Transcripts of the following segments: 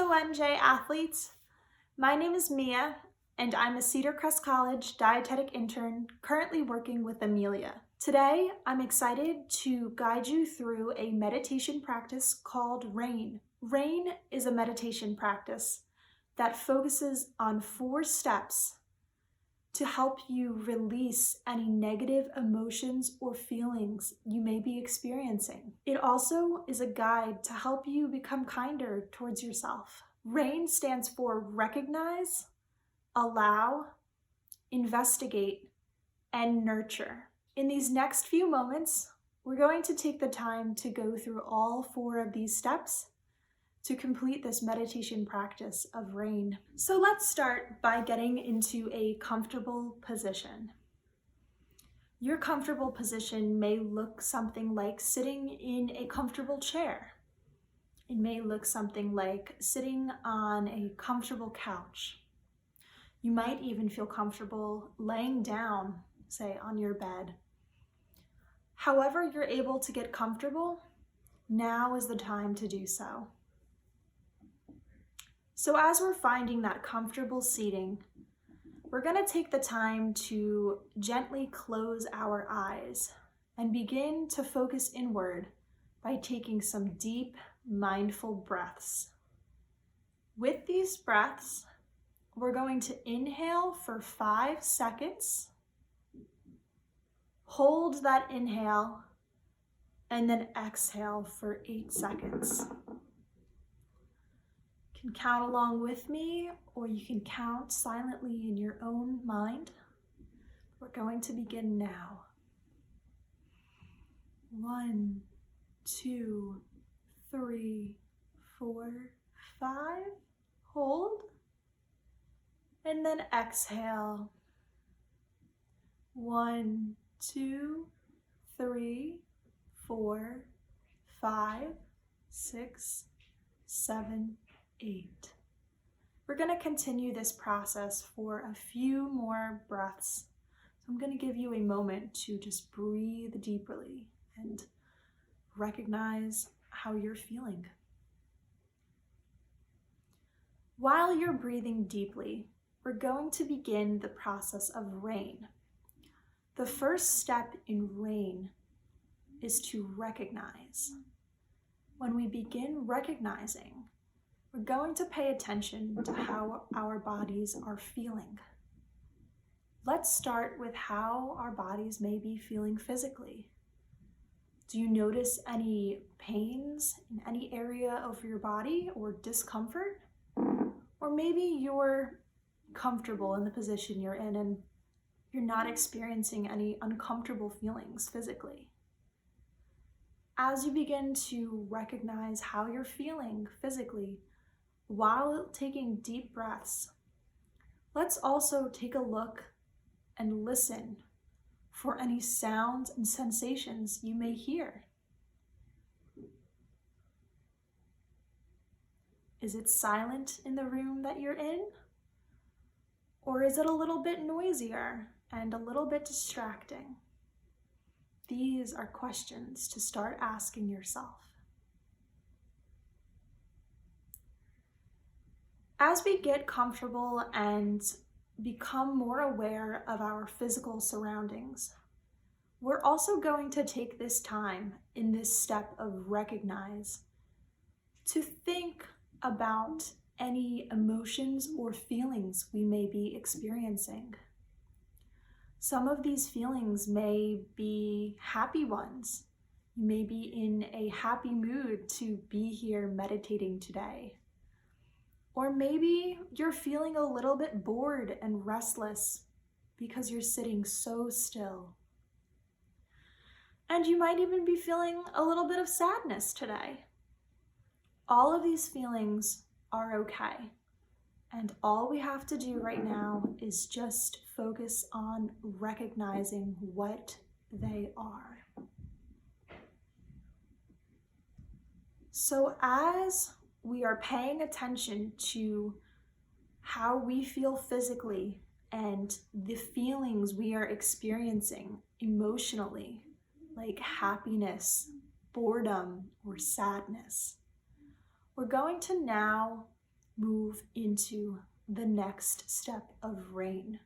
SONJ athletes. My name is Mia, and I'm a Cedar Crest College dietetic intern currently working with Amelia. Today, I'm excited to guide you through a meditation practice called RAIN. RAIN is a meditation practice that focuses on 4 steps to help you release any negative emotions or feelings you may be experiencing. It also is a guide to help you become kinder towards yourself. RAIN stands for Recognize, Allow, Investigate, and Nurture. In these next few moments, we're going to take the time to go through all 4 of these steps to complete this meditation practice of RAIN. So let's start by getting into a comfortable position. Your comfortable position may look something like sitting in a comfortable chair. It may look something like sitting on a comfortable couch. You might even feel comfortable laying down, say on your bed. However you're able to get comfortable, now is the time to do so. So as we're finding that comfortable seating, we're going to take the time to gently close our eyes and begin to focus inward by taking some deep, mindful breaths. With these breaths, we're going to inhale for 5 seconds, hold that inhale, and then exhale for 8 seconds. You can count along with me, or you can count silently in your own mind. We're going to begin now. 1, 2, 3, 4, 5. Hold. And then exhale. 1, 2, 3, 4, 5, 6, 7, 8. We're going to continue this process for a few more breaths. So I'm going to give you a moment to just breathe deeply and recognize how you're feeling. While you're breathing deeply, we're going to begin the process of RAIN. The first step in RAIN is to recognize. When we begin recognizing, we're going to pay attention to how our bodies are feeling. Let's start with how our bodies may be feeling physically. Do you notice any pains in any area of your body or discomfort? Or maybe you're comfortable in the position you're in and you're not experiencing any uncomfortable feelings physically. As you begin to recognize how you're feeling physically, while taking deep breaths, let's also take a look and listen for any sounds and sensations you may hear. Is it silent in the room that you're in? Or is it a little bit noisier and a little bit distracting? These are questions to start asking yourself. As we get comfortable and become more aware of our physical surroundings, we're also going to take this time in this step of recognize to think about any emotions or feelings we may be experiencing. Some of these feelings may be happy ones. You may be in a happy mood to be here meditating today. Or maybe you're feeling a little bit bored and restless because you're sitting so still. And you might even be feeling a little bit of sadness today. All of these feelings are okay. And all we have to do right now is just focus on recognizing what they are. So as we are paying attention to how we feel physically and the feelings we are experiencing emotionally, like happiness, boredom, or sadness, we're going to now move into the next step of rain.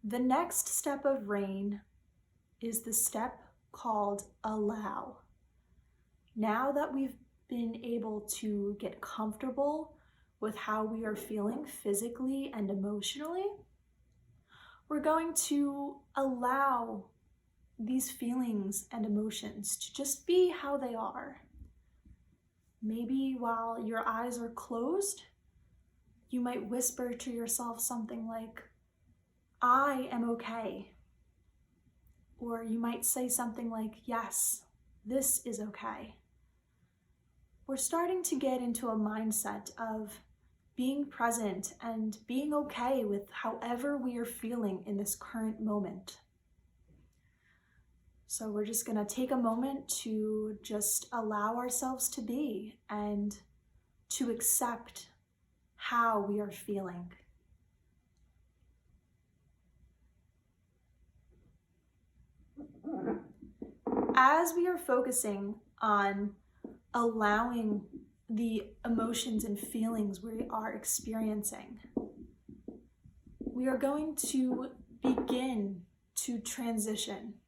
The next step of rain is the step called allow. Now that we've been able to get comfortable with how we are feeling physically and emotionally, we're going to allow these feelings and emotions to just be how they are. Maybe while your eyes are closed, you might whisper to yourself something like, "I am okay." Or you might say something like, "Yes, this is okay." We're starting to get into a mindset of being present and being okay with however we are feeling in this current moment. So we're just going to take a moment to just allow ourselves to be and to accept how we are feeling. As we are focusing on allowing the emotions and feelings we are experiencing, we are going to begin to transition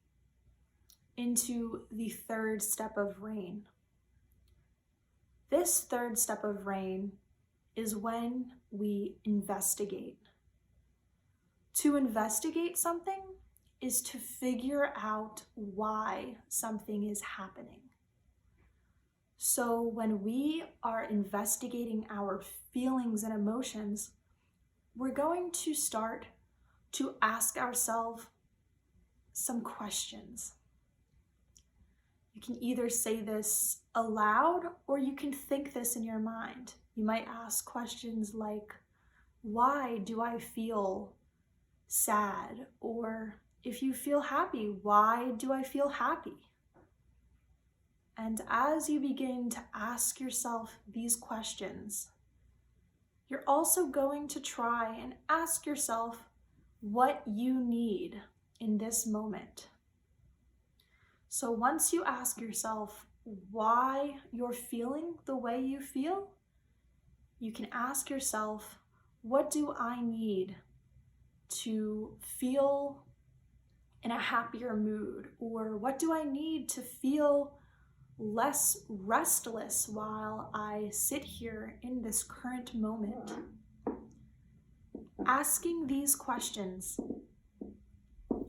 into the third step of rain. This third step of rain is when we investigate. To investigate something is to figure out why something is happening. So when we are investigating our feelings and emotions, we're going to start to ask ourselves some questions. You can either say this aloud or you can think this in your mind. You might ask questions like, why do I feel sad? Or if you feel happy, why do I feel happy? And as you begin to ask yourself these questions, you're also going to try and ask yourself what you need in this moment. So once you ask yourself why you're feeling the way you feel, you can ask yourself, what do I need to feel in a happier mood? Or what do I need to feel less restless while I sit here in this current moment? Asking these questions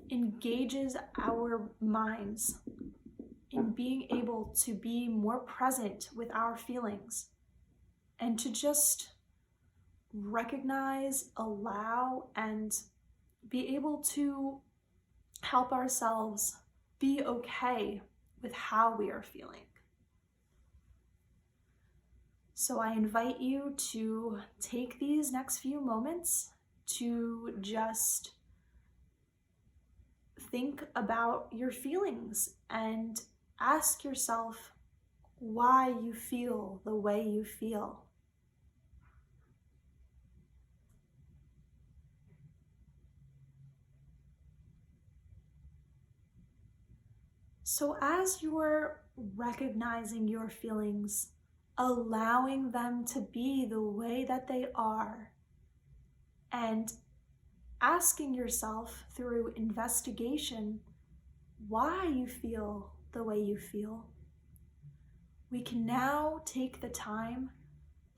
engages our minds in being able to be more present with our feelings and to just recognize, allow, and be able to help ourselves be okay with how we are feeling. So I invite you to take these next few moments to just think about your feelings and ask yourself why you feel the way you feel. So as you're recognizing your feelings, allowing them to be the way that they are, and asking yourself through investigation why you feel the way you feel, we can now take the time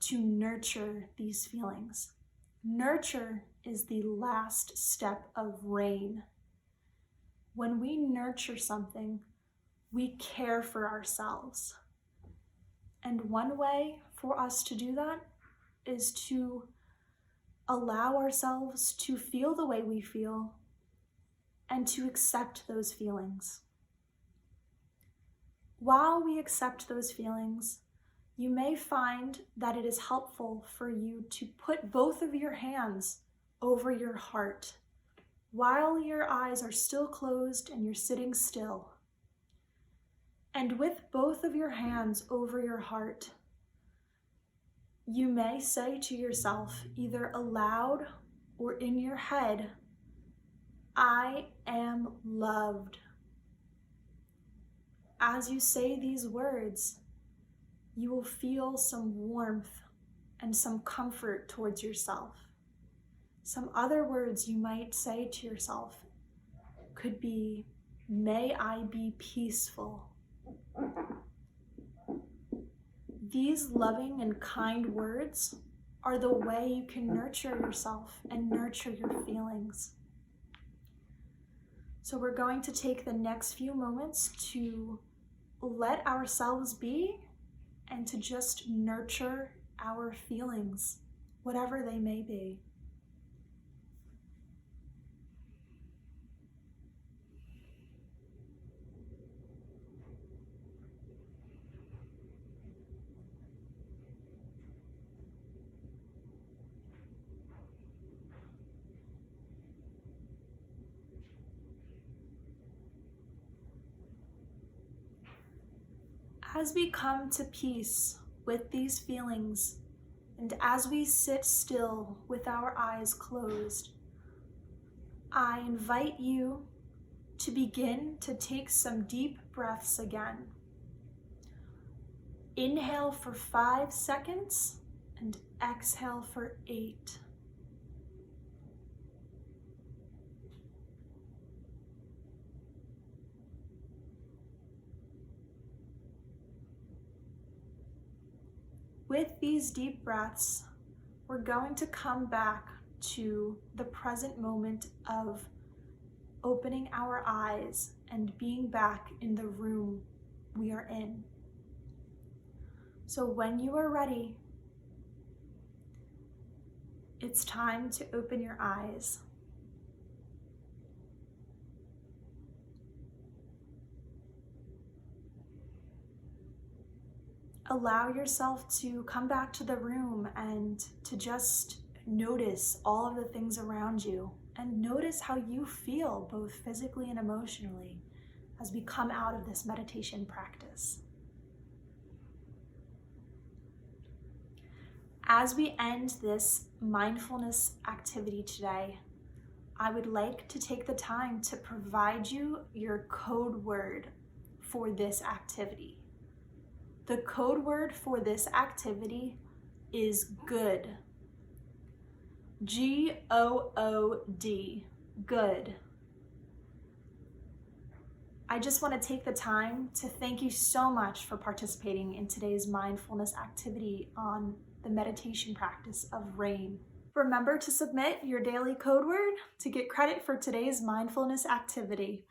to nurture these feelings. Nurture is the last step of rain. When we nurture something, we care for ourselves. And one way for us to do that is to allow ourselves to feel the way we feel and to accept those feelings. While we accept those feelings, you may find that it is helpful for you to put both of your hands over your heart while your eyes are still closed and you're sitting still. And with both of your hands over your heart, you may say to yourself, either aloud or in your head, I am loved. As you say these words, you will feel some warmth and some comfort towards yourself. Some other words you might say to yourself could be, may I be peaceful. These loving and kind words are the way you can nurture yourself and nurture your feelings. So we're going to take the next few moments to let ourselves be and to just nurture our feelings, whatever they may be. As we come to peace with these feelings, and as we sit still with our eyes closed, I invite you to begin to take some deep breaths again. Inhale for 5 seconds and exhale for 8. With these deep breaths, we're going to come back to the present moment of opening our eyes and being back in the room we are in. So when you are ready, it's time to open your eyes. Allow yourself to come back to the room and to just notice all of the things around you and notice how you feel both physically and emotionally as we come out of this meditation practice. As we end this mindfulness activity today, I would like to take the time to provide you your code word for this activity. The code word for this activity is good. G-O-O-D, good. I just want to take the time to thank you so much for participating in today's mindfulness activity on the meditation practice of RAIN. Remember to submit your daily code word to get credit for today's mindfulness activity.